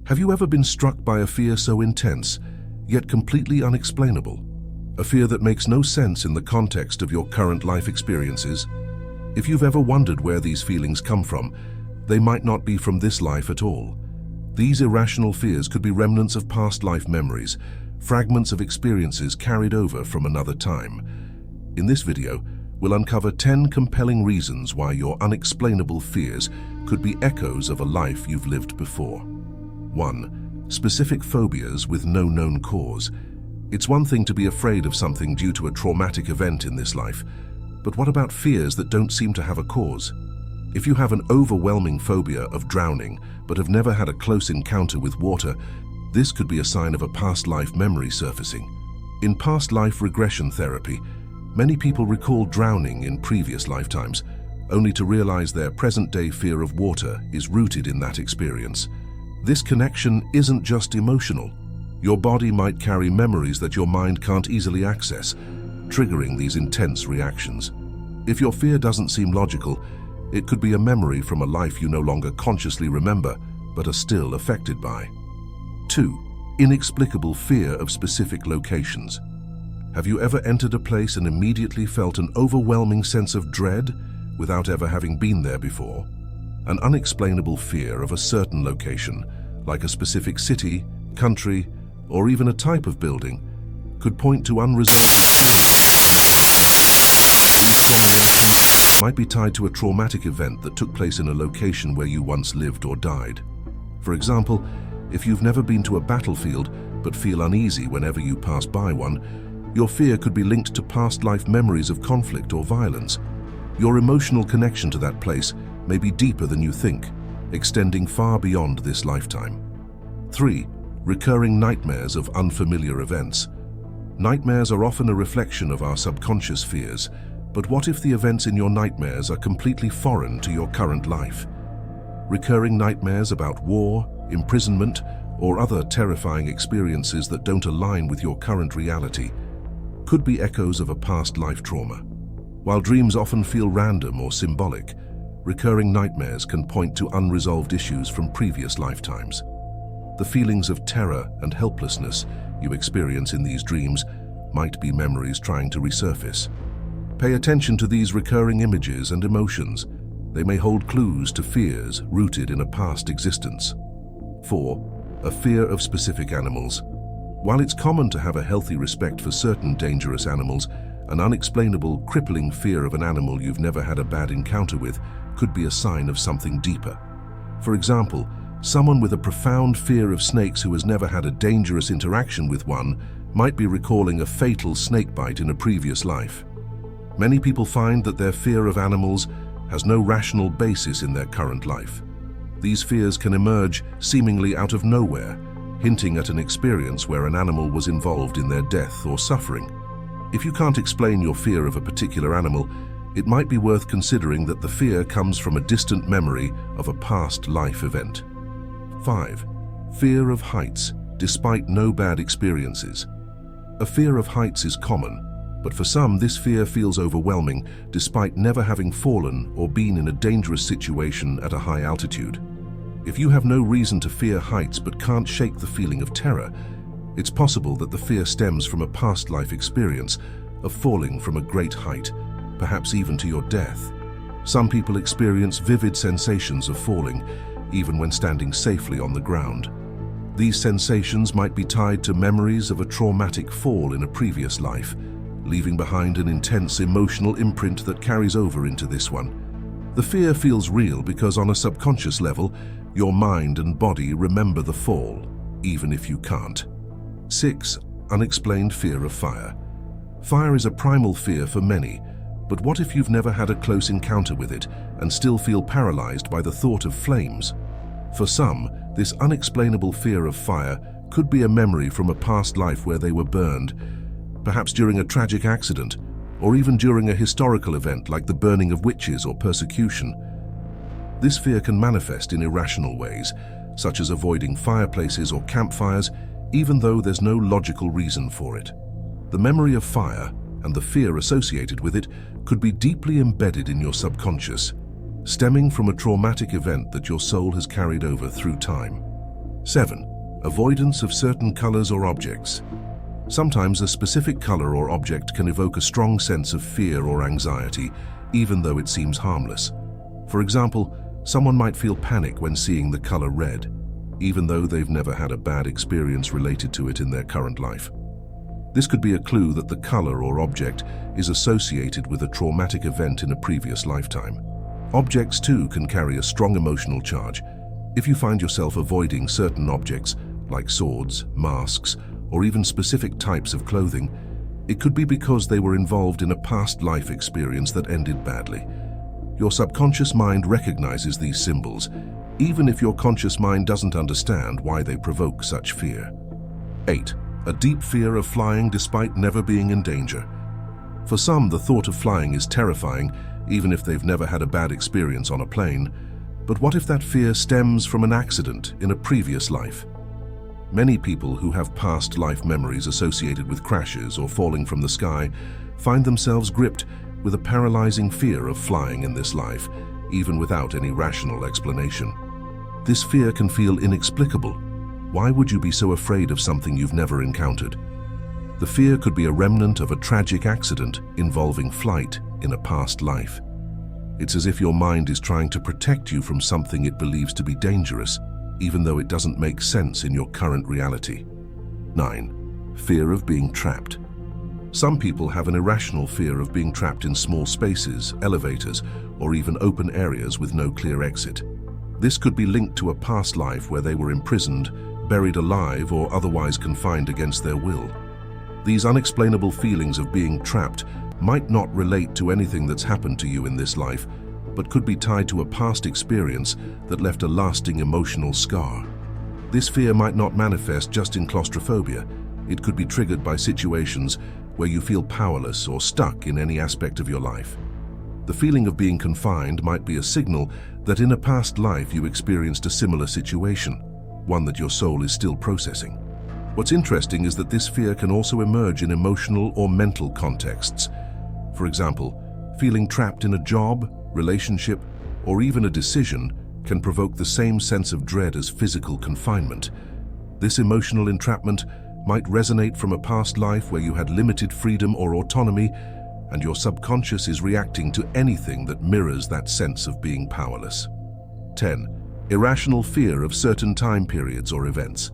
Have you ever been struck by a fear so intense, yet completely unexplainable? A fear that makes no sense in the context of your current life experiences? If you've ever wondered where these feelings come from, they might not be from this life at all. These irrational fears could be remnants of past life memories, fragments of experiences carried over from another time. In this video, we'll uncover 10 compelling reasons why your unexplainable fears could be echoes of a life you've lived before. 1. Specific phobias with no known cause. It's one thing to be afraid of something due to a traumatic event in this life, but what about fears that don't seem to have a cause? If you have an overwhelming phobia of drowning, but have never had a close encounter with water, this could be a sign of a past life memory surfacing. In past life regression therapy, many people recall drowning in previous lifetimes, only to realize their present-day fear of water is rooted in that experience. This connection isn't just emotional. Your body might carry memories that your mind can't easily access, triggering these intense reactions. If your fear doesn't seem logical, it could be a memory from a life you no longer consciously remember, but are still affected by. 2. Inexplicable fear of specific locations. Have you ever entered a place and immediately felt an overwhelming sense of dread without ever having been there before? An unexplainable fear of a certain location, like a specific city, country, or even a type of building, could point to unresolved experiences. These common reactions might be tied to a traumatic event that took place in a location where you once lived or died. For example, if you've never been to a battlefield but feel uneasy whenever you pass by one, your fear could be linked to past life memories of conflict or violence. Your emotional connection to that place may be deeper than you think, extending far beyond this lifetime. 3. Recurring nightmares of unfamiliar events. Nightmares are often a reflection of our subconscious fears, but what if the events in your nightmares are completely foreign to your current life? Recurring nightmares about war, imprisonment, or other terrifying experiences that don't align with your current reality could be echoes of a past life trauma. While dreams often feel random or symbolic, recurring nightmares can point to unresolved issues from previous lifetimes. The feelings of terror and helplessness you experience in these dreams might be memories trying to resurface. Pay attention to these recurring images and emotions. They may hold clues to fears rooted in a past existence. 4. A fear of specific animals. While it's common to have a healthy respect for certain dangerous animals, an unexplainable, crippling fear of an animal you've never had a bad encounter with could be a sign of something deeper. For example, someone with a profound fear of snakes who has never had a dangerous interaction with one might be recalling a fatal snake bite in a previous life. Many people find that their fear of animals has no rational basis in their current life. These fears can emerge seemingly out of nowhere, hinting at an experience where an animal was involved in their death or suffering. If you can't explain your fear of a particular animal, it might be worth considering that the fear comes from a distant memory of a past life event. 5. Fear of heights, despite no bad experiences. A fear of heights is common, but for some this fear feels overwhelming despite never having fallen or been in a dangerous situation at a high altitude. If you have no reason to fear heights but can't shake the feeling of terror, it's possible that the fear stems from a past life experience of falling from a great height, perhaps even to your death. Some people experience vivid sensations of falling, even when standing safely on the ground. These sensations might be tied to memories of a traumatic fall in a previous life, leaving behind an intense emotional imprint that carries over into this one. The fear feels real because on a subconscious level, your mind and body remember the fall, even if you can't. 6. Unexplained fear of fire. Fire is a primal fear for many, but what if you've never had a close encounter with it and still feel paralyzed by the thought of flames? For some, this unexplainable fear of fire could be a memory from a past life where they were burned, perhaps during a tragic accident, or even during a historical event like the burning of witches or persecution. This fear can manifest in irrational ways, such as avoiding fireplaces or campfires, even though there's no logical reason for it. The memory of fire and the fear associated with it could be deeply embedded in your subconscious, stemming from a traumatic event that your soul has carried over through time. 7. Avoidance of certain colors or objects. Sometimes a specific color or object can evoke a strong sense of fear or anxiety, even though it seems harmless. For example, someone might feel panic when seeing the color red, even though they've never had a bad experience related to it in their current life. This could be a clue that the color or object is associated with a traumatic event in a previous lifetime. Objects too can carry a strong emotional charge. If you find yourself avoiding certain objects, like swords, masks, or even specific types of clothing, it could be because they were involved in a past life experience that ended badly. Your subconscious mind recognizes these symbols, even if your conscious mind doesn't understand why they provoke such fear. 8. A deep fear of flying despite never being in danger. For some, the thought of flying is terrifying, even if they've never had a bad experience on a plane. But what if that fear stems from an accident in a previous life? Many people who have past life memories associated with crashes or falling from the sky find themselves gripped with a paralyzing fear of flying in this life, even without any rational explanation. This fear can feel inexplicable. Why would you be so afraid of something you've never encountered? The fear could be a remnant of a tragic accident involving flight in a past life. It's as if your mind is trying to protect you from something it believes to be dangerous, even though it doesn't make sense in your current reality. 9. Fear of being trapped. Some people have an irrational fear of being trapped in small spaces, elevators, or even open areas with no clear exit. This could be linked to a past life where they were imprisoned, buried alive, or otherwise confined against their will. These unexplainable feelings of being trapped might not relate to anything that's happened to you in this life, but could be tied to a past experience that left a lasting emotional scar. This fear might not manifest just in claustrophobia. It could be triggered by situations where you feel powerless or stuck in any aspect of your life. The feeling of being confined might be a signal that in a past life you experienced a similar situation, one that your soul is still processing. What's interesting is that this fear can also emerge in emotional or mental contexts. For example, feeling trapped in a job, relationship, or even a decision can provoke the same sense of dread as physical confinement. This emotional entrapment might resonate from a past life where you had limited freedom or autonomy, and your subconscious is reacting to anything that mirrors that sense of being powerless. 10. Irrational fear of certain time periods or events.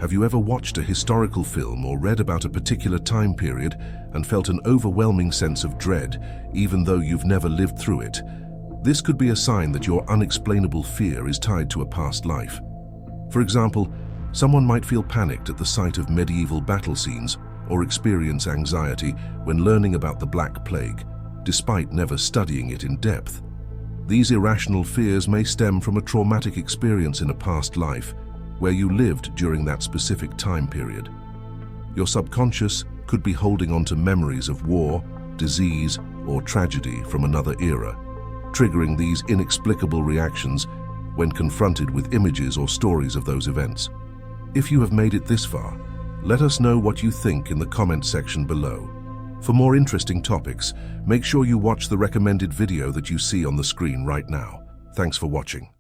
Have you ever watched a historical film or read about a particular time period and felt an overwhelming sense of dread, even though you've never lived through it? This could be a sign that your unexplainable fear is tied to a past life. For example, someone might feel panicked at the sight of medieval battle scenes or experience anxiety when learning about the Black Plague, despite never studying it in depth. These irrational fears may stem from a traumatic experience in a past life, where you lived during that specific time period. Your subconscious could be holding on to memories of war, disease, or tragedy from another era, triggering these inexplicable reactions when confronted with images or stories of those events. If you have made it this far, let us know what you think in the comment section below. For more interesting topics, make sure you watch the recommended video that you see on the screen right now. Thanks for watching.